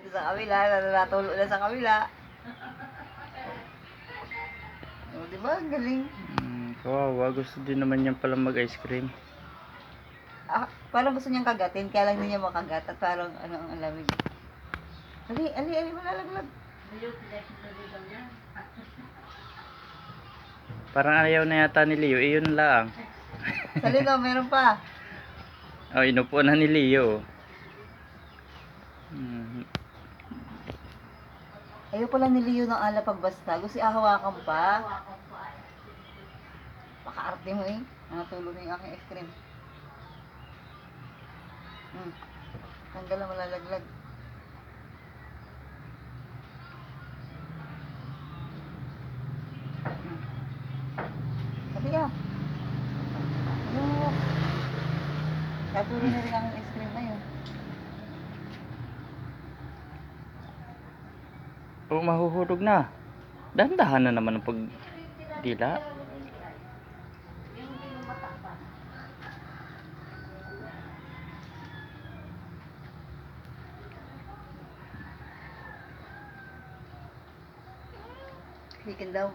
dito sa kabila, natulo na sa kabila. O, di ba? Ang galing. Kawawa, gusto din naman niyan pala mag-ice cream. Parang gusto niyang kagatin, kaya lang hindi niya makagat at parang ano ang lamig. Ali, malalaglag. Parang ayaw na yata ni Leo, iyon lang. Sa lino, meron pa. Oh, inupo na ni Leo. Ayaw pala ni Leo ng ala pagbasta. Gusto hawakan pa. Pakaarte mo eh. Nakatulo na yung aking ice cream. Tanggal na malalaglag. Sabi ka. Ano? Katulo na rin ang ice cream na yun. Oh, mahuhulog na. Dahan-dahan na naman ang pagdila. Chicken daw.